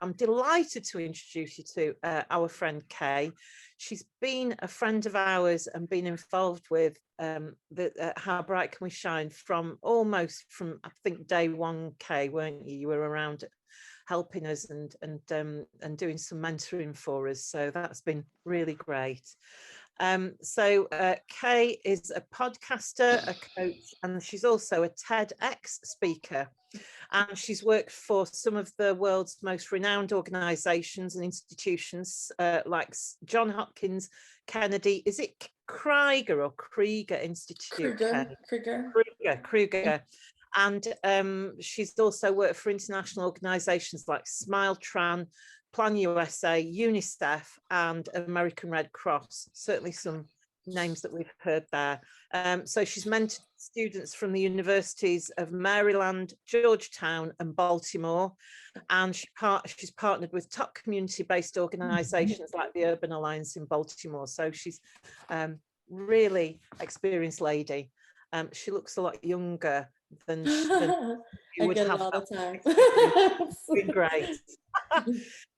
I'm delighted to introduce you to our friend Kay. She's been a friend of ours and been involved with How Bright Can We Shine from I think day one. Kay, weren't you? You were around helping us and doing some mentoring for us. So that's been really great. Kay is a podcaster, a coach, and she's also a TEDx speaker. And she's worked for some of the world's most renowned organizations and institutions, like John Hopkins, Kennedy. Is it Krieger or Krieger Institute? Kruger. And she's also worked for international organizations like SmileTran, Plan USA, UNICEF, and American Red Cross. Certainly some names that we've heard there. So she's mentored students from the universities of Maryland, Georgetown, and Baltimore. And she's partnered with top community-based organizations like the Urban Alliance in Baltimore. So she's really experienced lady. She looks a lot younger than you would have. All the time. Been great.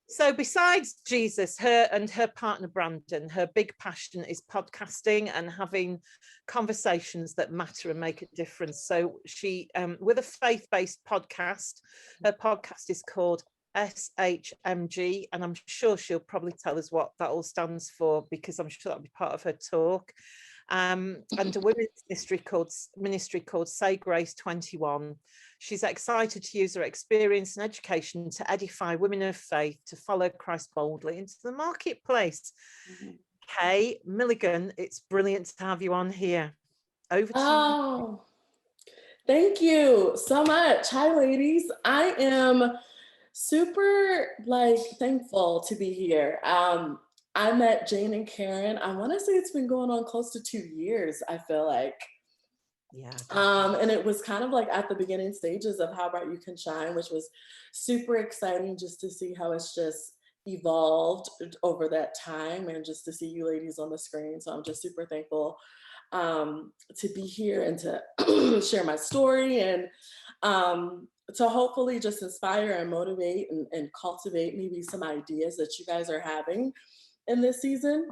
So besides Jesus, her and her partner Brandon, her big passion is podcasting and having conversations that matter and make a difference. So she, with a faith-based podcast, her podcast is called SHMG, and I'm sure she'll probably tell us what that all stands for, because I'm sure that'll be part of her talk. And a women's ministry called Say Grace 21. She's excited to use her experience and education to edify women of faith to follow Christ boldly into the marketplace. Kay Milligan, it's brilliant to have you on here. Over to you. Thank you so much. Hi, ladies. I am super thankful to be here. I met Jane and Karen. I want to say it's been going on close to 2 years, I feel like. Yeah. And it was kind of like at the beginning stages of How Bright You Can Shine, which was super exciting just to see how it's just evolved over that time and just to see you ladies on the screen. So I'm just super thankful to be here and to share my story and to hopefully just inspire and motivate and cultivate maybe some ideas that you guys are having in this season.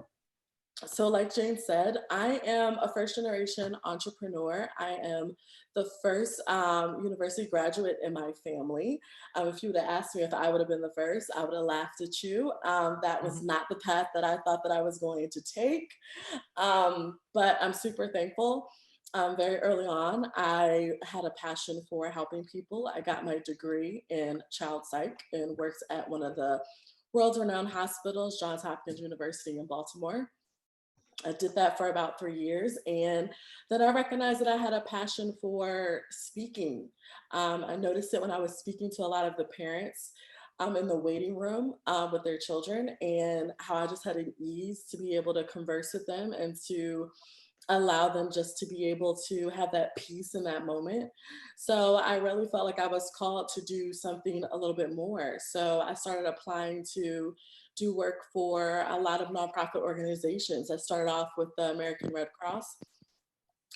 So like Jane said, I am a first generation entrepreneur. I am the first university graduate in my family. If you would have asked me if I would have been the first, I would have laughed at you. That was not the path that I thought that I was going to take. But I'm super thankful. Very early on, I had a passion for helping people. I got my degree in child psych and worked at one of the world renowned hospitals, Johns Hopkins University in Baltimore. I did that for about 3 years. And then I recognized that I had a passion for speaking. I noticed it when I was speaking to a lot of the parents in the waiting room with their children, and how I just had an ease to be able to converse with them and to allow them just to be able to have that peace in that moment. So I really felt like I was called to do something a little bit more. So I started applying to do work for a lot of nonprofit organizations. I started off with the American Red Cross.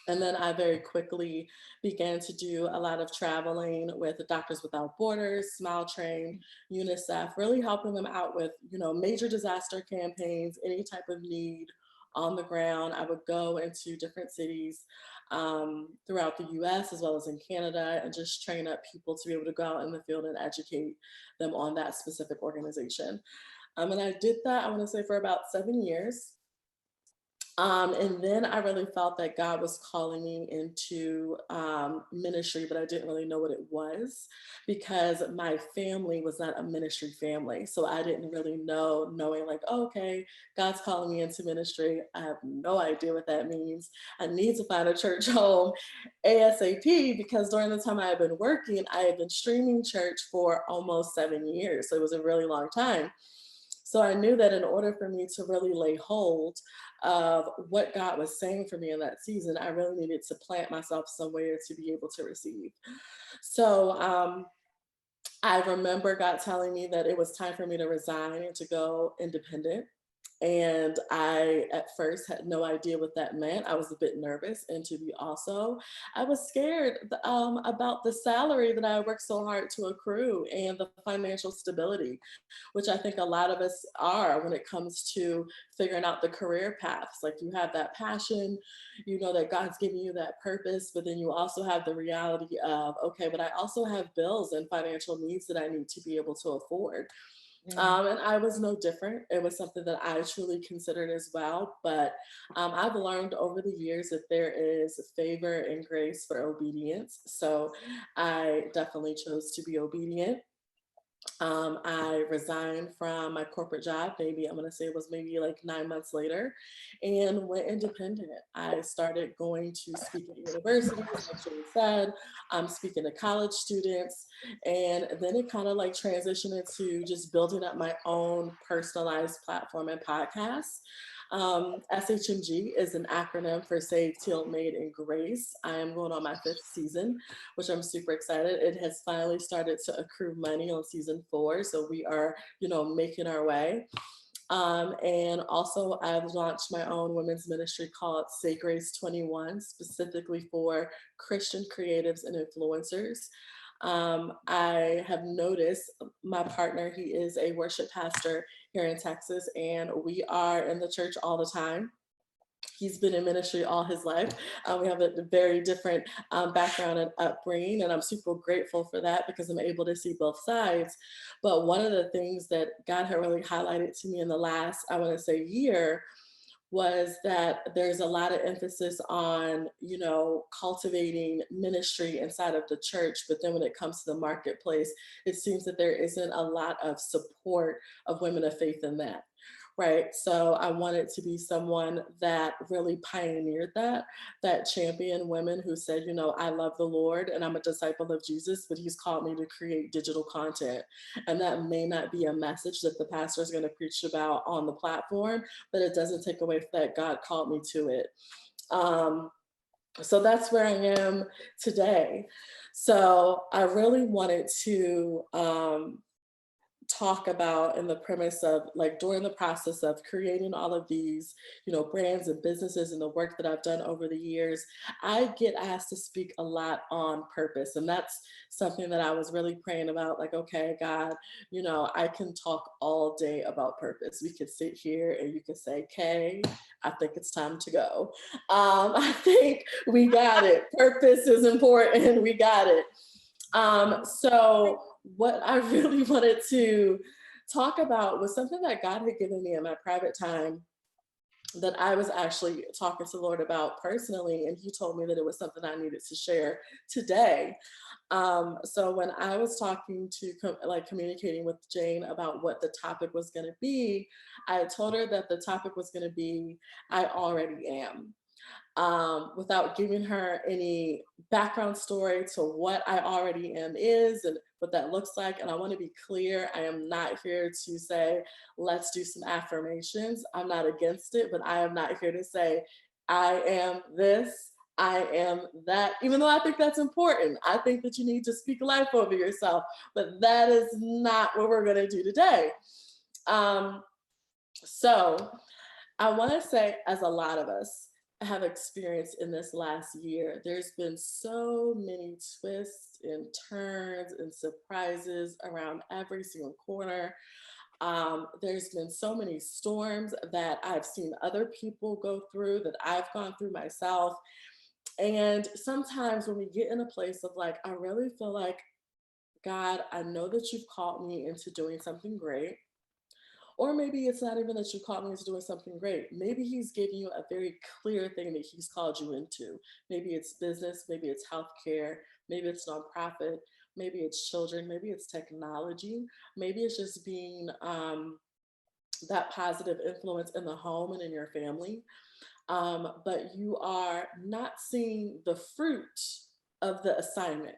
And then I very quickly began to do a lot of traveling with Doctors Without Borders, SmileTran, UNICEF, really helping them out with, major disaster campaigns, any type of need on the ground. I would go into different cities throughout the US as well as in Canada and just train up people to be able to go out in the field and educate them on that specific organization. And I did that, I want to say, for about 7 years. And then I really felt that God was calling me into ministry, but I didn't really know what it was because my family was not a ministry family. So I didn't really knowing like, oh, okay, God's calling me into ministry. I have no idea what that means. I need to find a church home ASAP, because during the time I had been working, I had been streaming church for almost 7 years. So it was a really long time. So I knew that in order for me to really lay hold of what God was saying for me in that season, I really needed to plant myself somewhere to be able to receive. So I remember God telling me that it was time for me to resign and to go independent. And I, at first, had no idea what that meant. I was a bit nervous. And to be also, I was scared about the salary that I worked so hard to accrue and the financial stability, which I think a lot of us are when it comes to figuring out the career paths. Like you have that passion, you know that God's giving you that purpose, but then you also have the reality of, okay, but I also have bills and financial needs that I need to be able to afford. And I was no different. It was something that I truly considered as well. But I've learned over the years that there is favor and grace for obedience. So I definitely chose to be obedient. I resigned from my corporate job. Maybe I'm going to say it was maybe like 9 months later, and went independent. I started going to speak at universities, like Jane said, speaking to college students, and then it kind of like transitioned into just building up my own personalized platform and podcast. SHMG is an acronym for Saved, Healed, Made, and Grace. I am going on my 5th season, which I'm super excited. It has finally started to accrue money on season 4. So we are, making our way. And also I've launched my own women's ministry called Say Grace 21, specifically for Christian creatives and influencers. I have noticed my partner, he is a worship pastor here in Texas, and we are in the church all the time. He's been in ministry all his life. We have a very different background and upbringing, and I'm super grateful for that because I'm able to see both sides. But one of the things that God had really highlighted to me in the last, I want to say, year was that there's a lot of emphasis on, cultivating ministry inside of the church. But then when it comes to the marketplace, it seems that there isn't a lot of support of women of faith in that. Right. So I wanted to be someone that really pioneered that championed women who said, I love the Lord and I'm a disciple of Jesus, but he's called me to create digital content. And that may not be a message that the pastor is going to preach about on the platform, but it doesn't take away from that God called me to it. So that's where I am today. So I really wanted to talk about in the premise of like during the process of creating all of these brands and businesses and the work that I've done over the years, I get asked to speak a lot on purpose, and that's something that I was really praying about. Like, okay, God, I can talk all day about purpose. We could sit here and you could say, Kay, I think it's time to go. I think we got it. Purpose is important. We got it. So what I really wanted to talk about was something that God had given me in my private time that I was actually talking to the Lord about personally, and he told me that it was something I needed to share today. So when I was talking to communicating with Jane about what the topic was going to be, I told her that the topic was going to be I already am. Without giving her any background story to what I already am is and what that looks like. And I want to be clear, I am not here to say, let's do some affirmations. I'm not against it, but I am not here to say, I am this, I am that, even though I think that's important. I think that you need to speak life over yourself, but that is not what we're going to do today. So I want to say, as a lot of us have experienced in this last year, there's been so many twists and turns and surprises around every single corner. There's been so many storms that I've seen other people go through, that I've gone through myself. And sometimes when we get in a place of like, I really feel like, God, I know that you've called me into doing something great. Or maybe it's not even that you called me into doing something great. Maybe he's giving you a very clear thing that he's called you into. Maybe it's business, maybe it's healthcare, maybe it's nonprofit, maybe it's children, maybe it's technology, maybe it's just being that positive influence in the home and in your family. But you are not seeing the fruit of the assignment.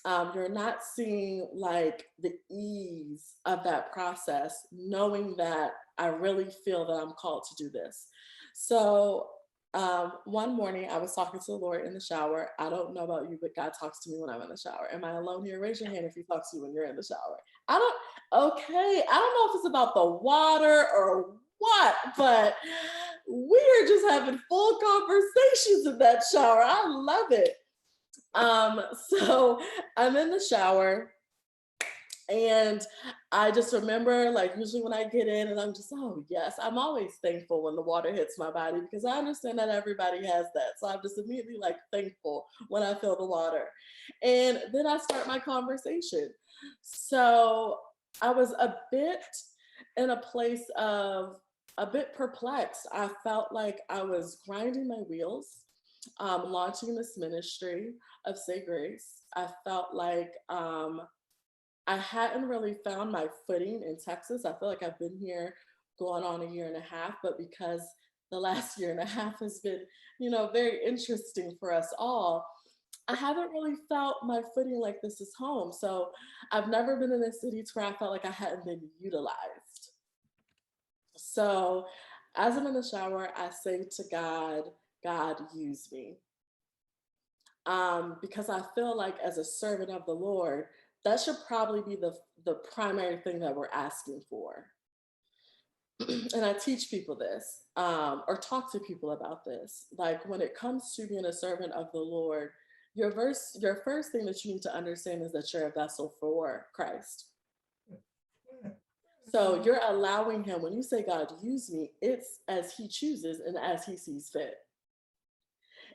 You're not seeing like the ease of that process, knowing that I really feel that I'm called to do this. So one morning I was talking to the Lord in the shower. I don't know about you, but God talks to me when I'm in the shower. Am I alone here? Raise your hand if he talks to you when you're in the shower. Okay. I don't know if it's about the water or what, but we are just having full conversations in that shower. I love it. So I'm in the shower, and I just remember, like, usually when I get in and I'm just, oh, yes, I'm always thankful when the water hits my body, because I understand that everybody has that. So I'm just immediately like thankful when I feel the water. And then I start my conversation. So I was a bit in a place of a bit perplexed. I felt like I was grinding my wheels, launching this ministry of Say Grace. I felt like I hadn't really found my footing in Texas. I feel like I've been here going on a year and a half, but because the last year and a half has been, very interesting for us all, I haven't really felt my footing like this is home. So I've never been in a city to where I felt like I hadn't been utilized. So as I'm in the shower, I say to God, God, use me. Because I feel like as a servant of the Lord, that should probably be the primary thing that we're asking for. And I teach people this, or talk to people about this. Like, when it comes to being a servant of the Lord, your first thing that you need to understand is that you're a vessel for Christ. So you're allowing him, when you say, God, use me, it's as he chooses and as he sees fit.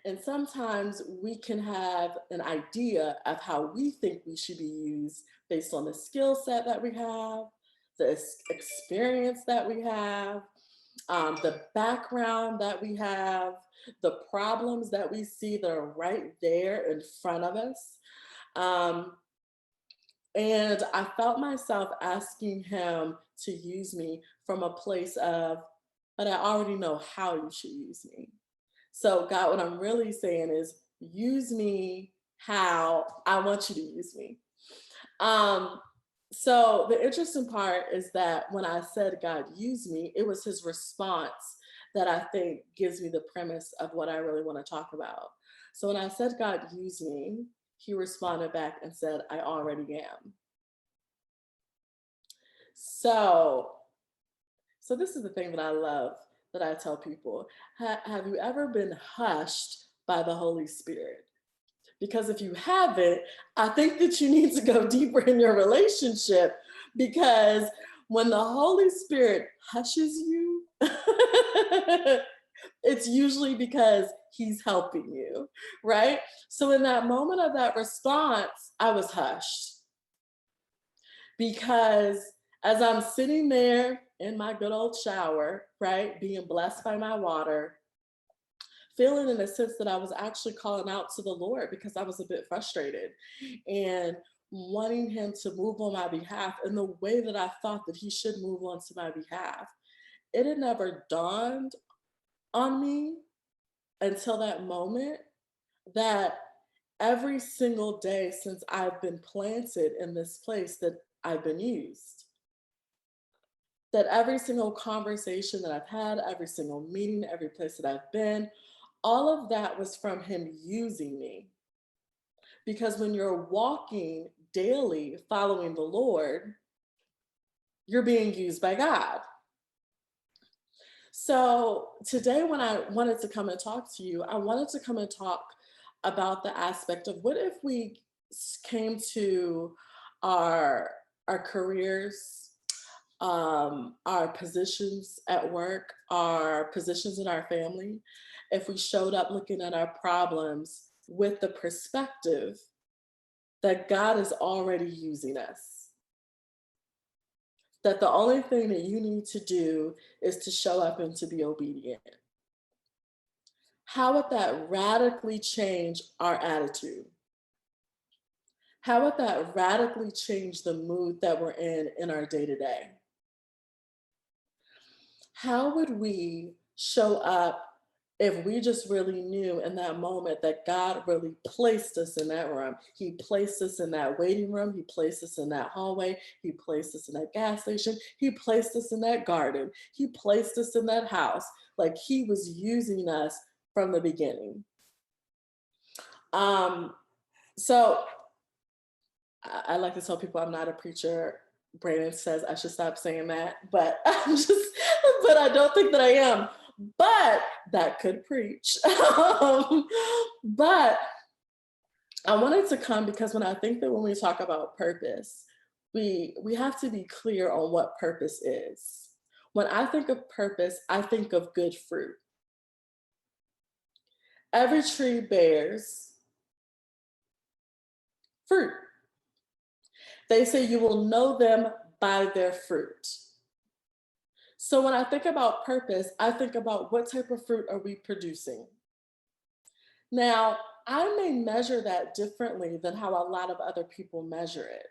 And sometimes we can have an idea of how we think we should be used based on the skill set that we have, the experience that we have, the background that we have, the problems that we see that are right there in front of us. And I felt myself asking him to use me from a place of, but I already know how you should use me. So, God, what I'm really saying is, use me how I want you to use me. Um, so the interesting part is that when I said, God, use me, it was his response that I think gives me the premise of what I really want to talk about. So when I said, God, use me, he responded back and said, I already am. So this is the thing that I love, that I tell people. Have you ever been hushed by the Holy Spirit? Because if you haven't, I think that you need to go deeper in your relationship, because when the Holy Spirit hushes you, it's usually because he's helping you, right? So in that moment of that response, I was hushed, because as I'm sitting there in my good old shower, right, being blessed by my water, feeling in a sense that I was actually calling out to the Lord because I was a bit frustrated and wanting him to move on my behalf in the way that I thought that he should move on to my behalf. It had never dawned on me until that moment that every single day since I've been planted in this place, that I've been used. That every single conversation that I've had, every single meeting, every place that I've been, all of that was from him using me. Because when you're walking daily following the Lord, you're being used by God. So today, when I wanted to come and talk to you, I wanted to come and talk about the aspect of, what if we came to our careers, our positions at work, our positions in our family, if we showed up looking at our problems with the perspective that God is already using us. That the only thing that you need to do is to show up and to be obedient. How would that radically change our attitude? How would that radically change the mood that we're in our day to day? How would we show up if we just really knew in that moment that God really placed us in that room? He placed us in that waiting room. He placed us in that hallway. He placed us in that gas station. He placed us in that garden. He placed us in that house. Like, he was using us from the beginning. So I like to tell people I'm not a preacher. Brandon says I should stop saying that, but that I don't think that I am, but that could preach. But I wanted to come because when I think that when we talk about purpose, we have to be clear on what purpose is. When I think of purpose, I think of good fruit. Every tree bears fruit. They say you will know them by their fruit. So when I think about purpose, I think about what type of fruit are we producing? Now, I may measure that differently than how a lot of other people measure it,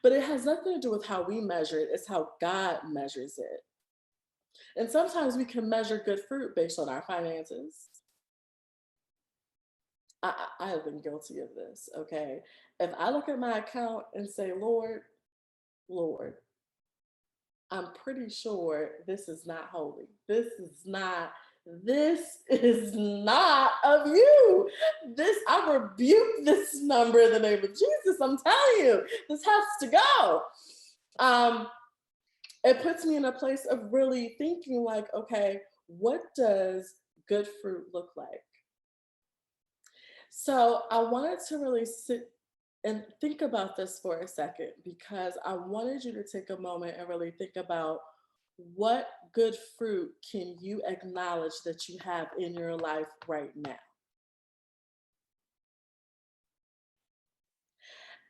but it has nothing to do with how we measure it, it's how God measures it. And sometimes we can measure good fruit based on our finances. I have been guilty of this, okay? If I look at my account and say, Lord, I'm pretty sure this is not holy. This is not of you. I rebuke this number in the name of Jesus. I'm telling you, this has to go. It puts me in a place of really thinking like, okay, what does good fruit look like? So I wanted to really sit and think about this for a second because I wanted you to take a moment and really think about what good fruit can you acknowledge that you have in your life right now.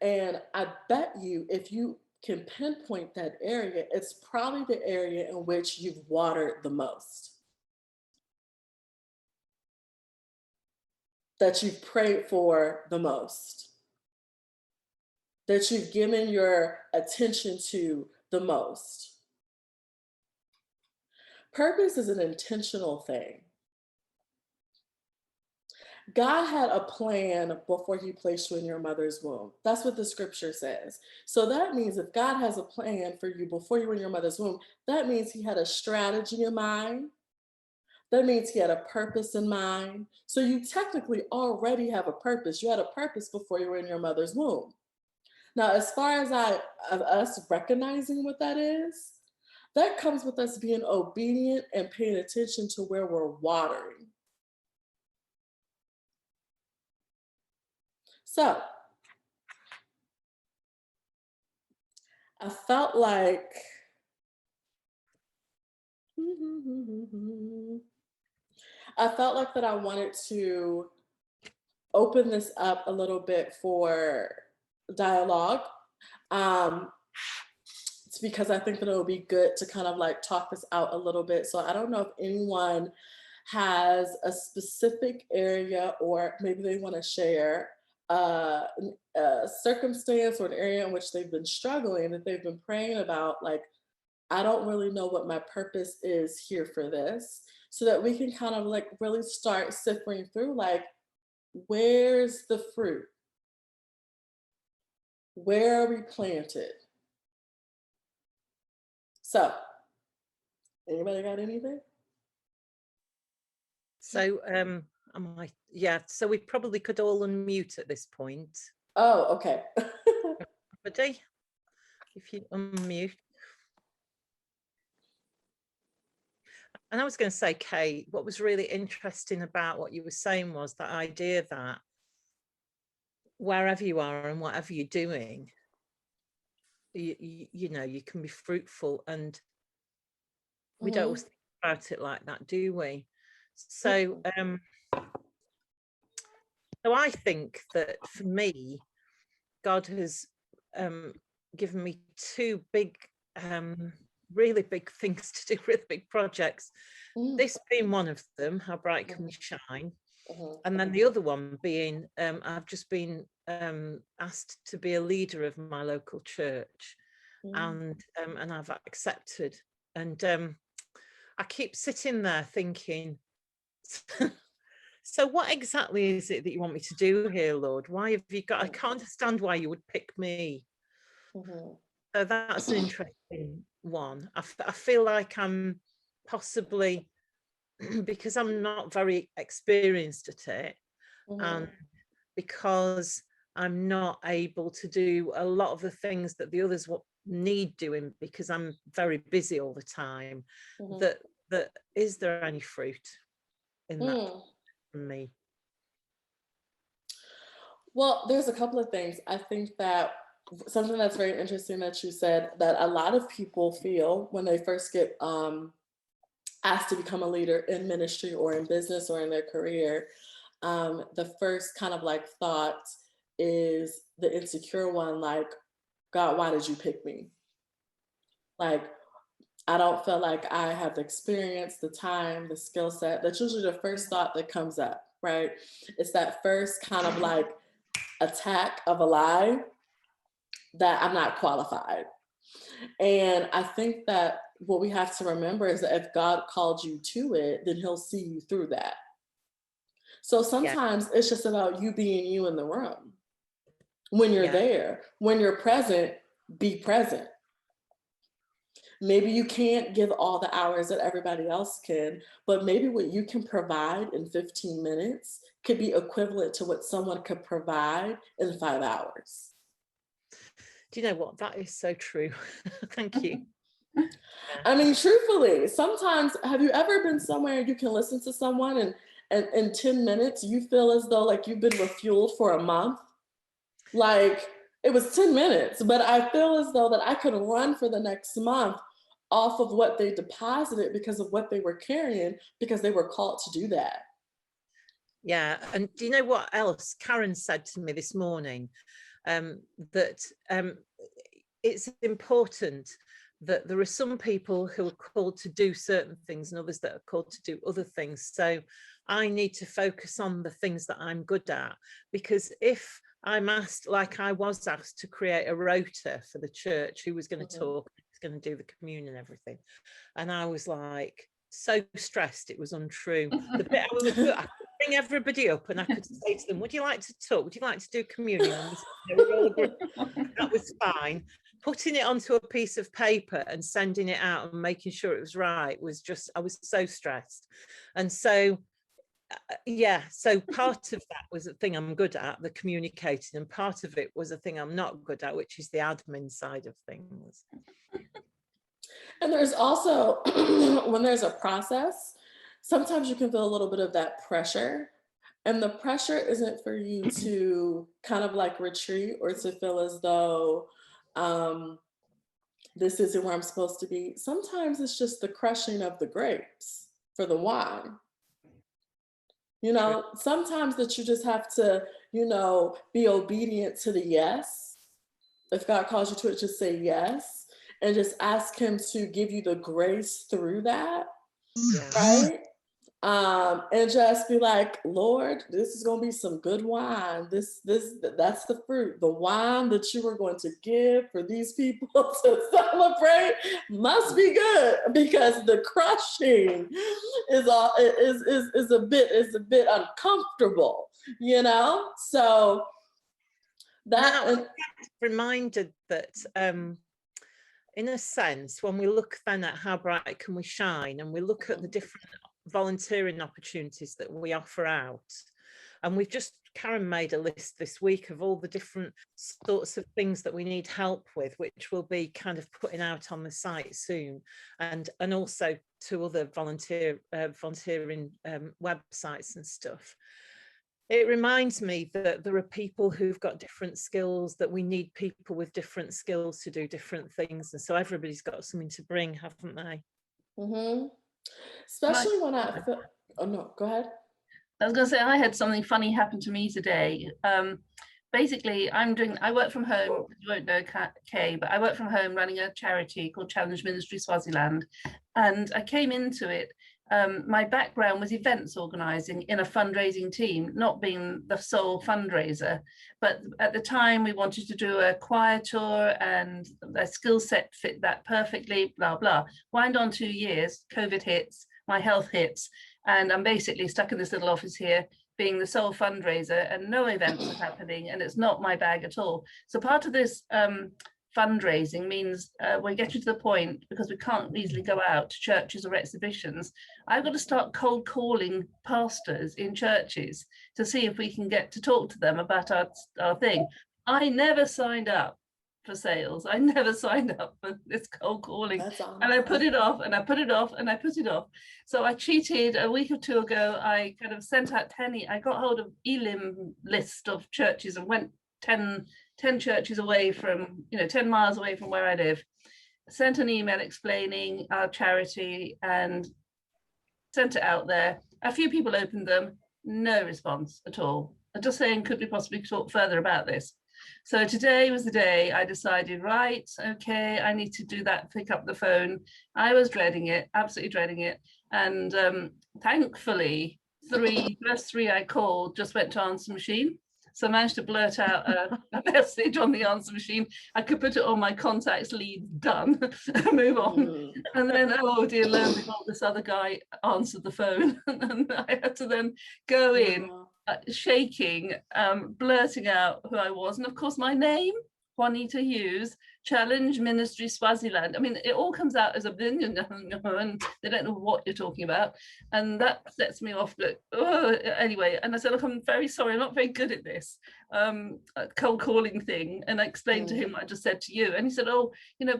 And I bet you if you can pinpoint that area, it's probably the area in which you've watered the most, that you've prayed for the most, that you've given your attention to the most. Purpose is an intentional thing. God had a plan before he placed you in your mother's womb. That's what the scripture says. So that means if God has a plan for you before you were in your mother's womb, that means he had a strategy in mind. That means he had a purpose in mind. So you technically already have a purpose. You had a purpose before you were in your mother's womb. Now, as far as us recognizing what that is, that comes with us being obedient and paying attention to where we're watering. So I felt like that I wanted to open this up a little bit for dialogue. It's because I think that it would be good to kind of like talk this out a little bit. So I don't know if anyone has a specific area or maybe they want to share a circumstance or an area in which they've been struggling, that they've been praying about, like, I don't really know what my purpose is here for this, so that we can kind of like really start sifting through, like, where's the fruit? Where are we planted? So, anybody got anything? So so we probably could all unmute at this point. Oh, okay. Everybody, if you unmute. And I was going to say, Kate, what was really interesting about what you were saying was that idea that wherever you are and whatever you're doing, you know, you can be fruitful, and we don't always think about it like that, do we? So, so I think that for me, God has given me two big, really big things to do, with big projects. This being one of them, How Bright Can We Shine? And then the other one being, I've just been asked to be a leader of my local church, and I've accepted. And I keep sitting there thinking, so what exactly is it that you want me to do here, Lord? Why have you got, I can't understand why you would pick me. So that's an interesting one. I feel like I'm possibly, because I'm not very experienced at it, and because I'm not able to do a lot of the things that the others need doing, because I'm very busy all the time, that that, is there any fruit in that from me? Well, there's a couple of things. I think that something that's very interesting that you said, that a lot of people feel when they first get asked to become a leader in ministry or in business or in their career, the first kind of like thought is the insecure one, like, God, why did you pick me? Like, I don't feel like I have the experience, the time, the skill set. That's usually the first thought that comes up, right? It's that first kind of like attack of a lie that I'm not qualified. And I think that what we have to remember is that if God called you to it, then he'll see you through that. So sometimes it's just about you being you in the room. When you're there, when you're present, be present. Maybe you can't give all the hours that everybody else can, but maybe what you can provide in 15 minutes could be equivalent to what someone could provide in 5 hours. Do you know what? That is so true. Thank you. I mean, truthfully, sometimes, have you ever been somewhere you can listen to someone and in 10 minutes, you feel as though like you've been refueled for a month? Like, it was 10 minutes, but I feel as though that I could run for the next month off of what they deposited because of what they were carrying, because they were called to do that. Yeah. And do you know what else Karen said to me this morning? That it's important that there are some people who are called to do certain things and others that are called to do other things. So I need to focus on the things that I'm good at, because if I'm asked, like I was asked, to create a rota for the church, who was going to talk, who's going to do the communion and everything, and I was like so stressed it was untrue. The bit I was good, I could bring everybody up and I could say to them, would you like to talk, would you like to do communion? And they were all agreed. That was fine. Putting it onto a piece of paper and sending it out and making sure it was right was just, I was so stressed. And so so part of that was a thing I'm good at, the communicating, and part of it was a thing I'm not good at, which is the admin side of things. And there's also, when there's a process, sometimes you can feel a little bit of that pressure. And the pressure isn't for you to kind of like retreat or to feel as though this isn't where I'm supposed to be. Sometimes it's just the crushing of the grapes for the wine. You know, sometimes that you just have to, you know, be obedient to the yes. If God calls you to it, just say yes. And just ask him to give you the grace through that. Right? And just be like, Lord, this is going to be some good wine. That's the fruit. The wine that you are going to give for these people to celebrate must be good, because the crushing is a bit uncomfortable, you know? So that I'm reminded that in a sense, when we look then at how bright can we shine, and we look at the different volunteering opportunities that we offer out, and Karen made a list this week of all the different sorts of things that we need help with, which we'll be kind of putting out on the site soon, and also to other volunteering websites and stuff. It reminds me that there are people who've got different skills, that we need people with different skills to do different things. And so everybody's got something to bring, haven't they? Mm-hmm. Especially when I feel, oh no, go ahead. I was going to say, I had something funny happen to me today. Basically, I work from home, you won't know Kay, but I work from home running a charity called Challenge Ministry Swaziland. And I came into it, my background was events organising in a fundraising team, not being the sole fundraiser. But at the time we wanted to do a choir tour and the skill set fit that perfectly, blah, blah. Wind on 2 years, COVID hits, my health hits, and I'm basically stuck in this little office here being the sole fundraiser, and no events are happening, and it's not my bag at all. So part of this fundraising means we're getting to the point, because we can't easily go out to churches or exhibitions, I've got to start cold calling pastors in churches to see if we can get to talk to them about our thing. I never signed up for sales. I never signed up for this cold calling. That's awesome. And I put it off and I put it off and I put it off. So I cheated. A week or two ago, I kind of sent out I got hold of Elim list of churches and went 10 churches away from, 10 miles away from where I live. Sent an email explaining our charity and sent it out there. A few people opened them, no response at all. I'm just saying, could we possibly talk further about this? So today was the day I decided, right, okay, I need to do that, pick up the phone. I was dreading it, absolutely dreading it. And thankfully, first three I called just went to answer machine. So I managed to blurt out a message on the answer machine. I could put it on my contacts, leads, done, move on. And then, oh dear, lo and behold, this other guy answered the phone. And I had to then go in, shaking, blurting out who I was. And of course, my name, Juanita Hughes, Challenge Ministry Swaziland. I mean, it all comes out as a and they don't know what you're talking about. And that sets me off. But anyway, and I said, look, I'm very sorry, I'm not very good at this cold calling thing. And I explained to him what I just said to you. And he said, oh,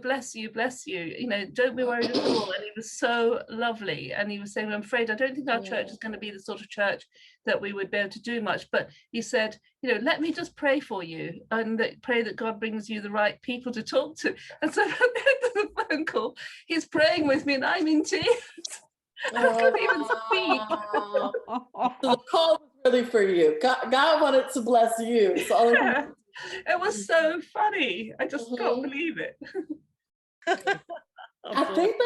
bless you, don't be worried at all. And he was so lovely. And he was saying, I'm afraid I don't think our church is going to be the sort of church that we would be able to do much. But he said, let me just pray for you and pray that God brings you the right people to talk to. And so at the end of the phone call, he's praying with me and I'm in tears. I couldn't even speak. So the call was really for you. God wanted to bless you. So yeah. It was so funny. I just can't believe it. I think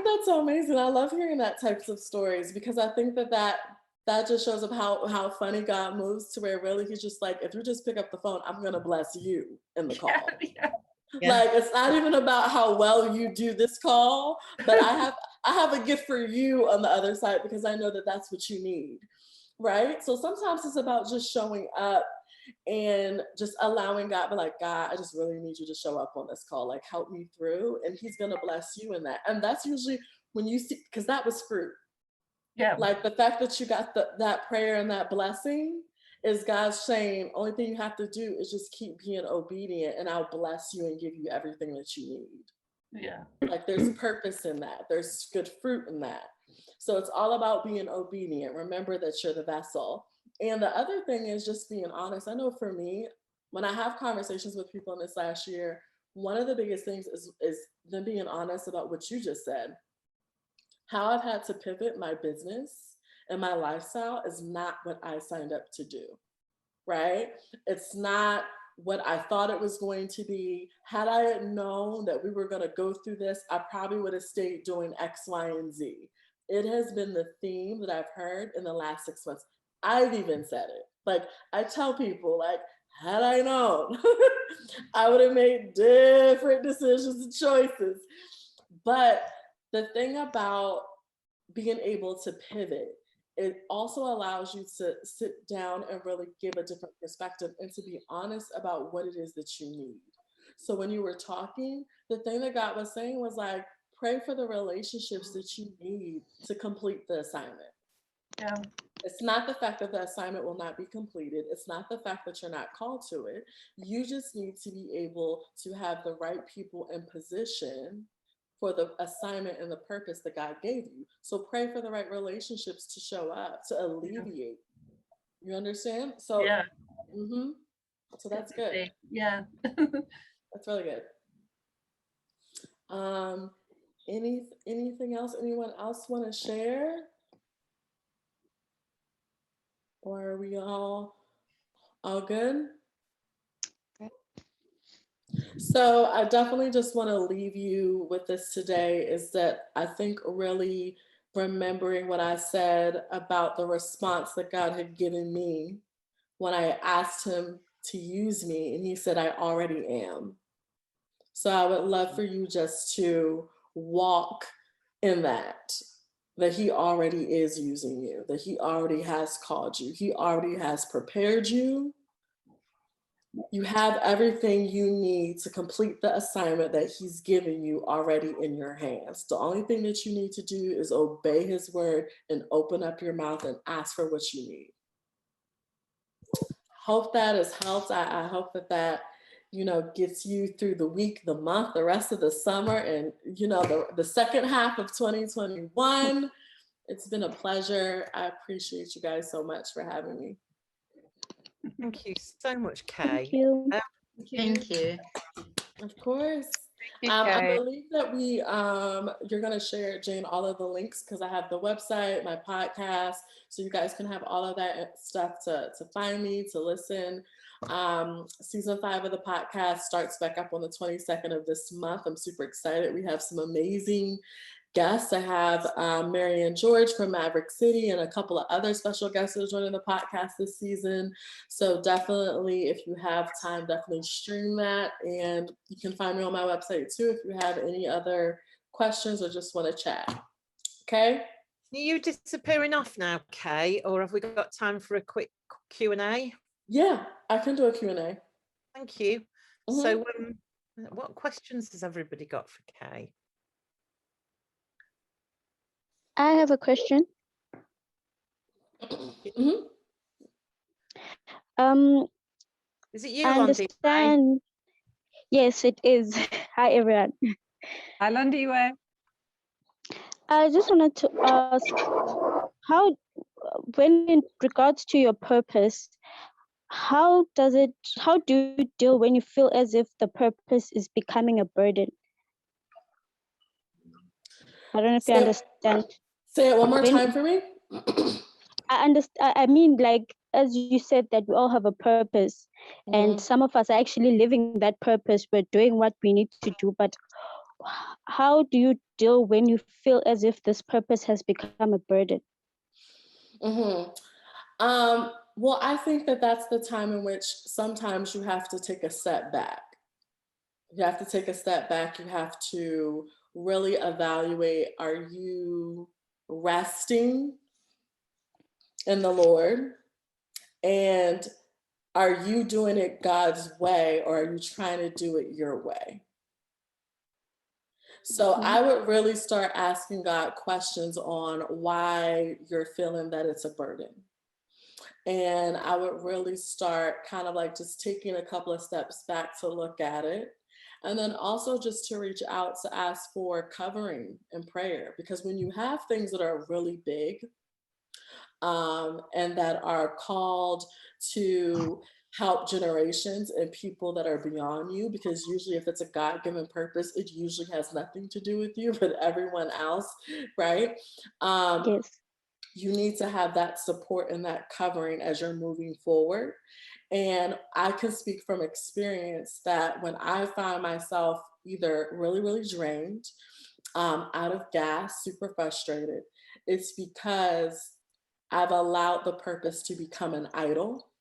that's so amazing. I love hearing that types of stories because I think that just shows up how funny God moves to where really he's just like, if you just pick up the phone, I'm gonna bless you in the call. Yeah. Like it's not even about how well you do this call, but I have a gift for you on the other side because I know that that's what you need, right? So sometimes it's about just showing up and just allowing God, be like, God, I just really need you to show up on this call, like help me through, and he's gonna bless you in that. And that's usually when you see, because that was fruit. Yeah. Like the fact that you got that prayer and that blessing is God saying, only thing you have to do is just keep being obedient and I'll bless you and give you everything that you need. Yeah. Like there's purpose in that. There's good fruit in that. So it's all about being obedient. Remember that you're the vessel. And the other thing is just being honest. I know for me, when I have conversations with people in this last year, one of the biggest things is them being honest about what you just said. How I've had to pivot my business and my lifestyle is not what I signed up to do, right? It's not what I thought it was going to be. Had I known that we were going to go through this, I probably would have stayed doing X, Y, and Z. It has been the theme that I've heard in the last 6 months. I've even said it. Like I tell people, like, had I known, I would have made different decisions and choices. But the thing about being able to pivot, it also allows you to sit down and really give a different perspective and to be honest about what it is that you need. So when you were talking, the thing that God was saying was like, pray for the relationships that you need to complete the assignment. Yeah. It's not the fact that the assignment will not be completed. It's not the fact that you're not called to it. You just need to be able to have the right people in position for the assignment and the purpose that God gave you. So pray for the right relationships to show up, to alleviate. You understand? So yeah. So that's good. Yeah. That's really good. Anything else? Anyone else want to share? Or are we all good? So I definitely just want to leave you with this today is that I think really remembering what I said about the response that God had given me when I asked him to use me, and he said, I already am. So I would love for you just to walk in that he already is using you, that he already has called you, he already has prepared you. You have everything you need to complete the assignment that he's given you already in your hands. The only thing that you need to do is obey his word and open up your mouth and ask for what you need. Hope that has helped. I hope that gets you through the week, the month, the rest of the summer, and, the second half of 2021. It's been a pleasure. I appreciate you guys so much for having me. Thank you so much, Kay. Thank you. Thank you. Of course. I believe that you're going to share, Jane, all of the links, because I have the website, my podcast, so you guys can have all of that stuff to find me, to listen. Season 5 of the podcast starts back up on the 22nd of this month. I'm super excited. We have some amazing guests. I have Marianne George from Maverick City and a couple of other special guests that are joining the podcast this season. So definitely, if you have time, definitely stream that. And you can find me on my website too if you have any other questions or just want to chat. Okay? Are you disappearing off now, Kay, or have we got time for a quick Q&A? Yeah, I can do a Q&A. Thank you. So what questions has everybody got for Kay? I have a question. Is it you, I Londi? understand. Yes, it is. Hi, everyone. Hi, Londiwe. I just wanted to ask, when in regards to your purpose, how do you deal when you feel as if the purpose is becoming a burden? I don't know if you understand. Say it one more time for me. I understand. I mean, like, as you said, that we all have a purpose, and some of us are actually living that purpose. We're doing what we need to do, but how do you deal when you feel as if this purpose has become a burden? Well, I think that that's the time in which sometimes you have to take a step back. You have to take a step back. You have to really evaluate, are you resting in the Lord? And are you doing it God's way, or are you trying to do it your way? So I would really start asking God questions on why you're feeling that it's a burden. And I would really start kind of like just taking a couple of steps back to look at it. And then also just to reach out to ask for covering and prayer. Because when you have things that are really big and that are called to help generations and people that are beyond you, because usually if it's a God-given purpose, it usually has nothing to do with you, but everyone else, right? Yes. You need to have that support and that covering as you're moving forward. And I can speak from experience that when I find myself either really, really drained, out of gas, super frustrated, it's because I've allowed the purpose to become an idol.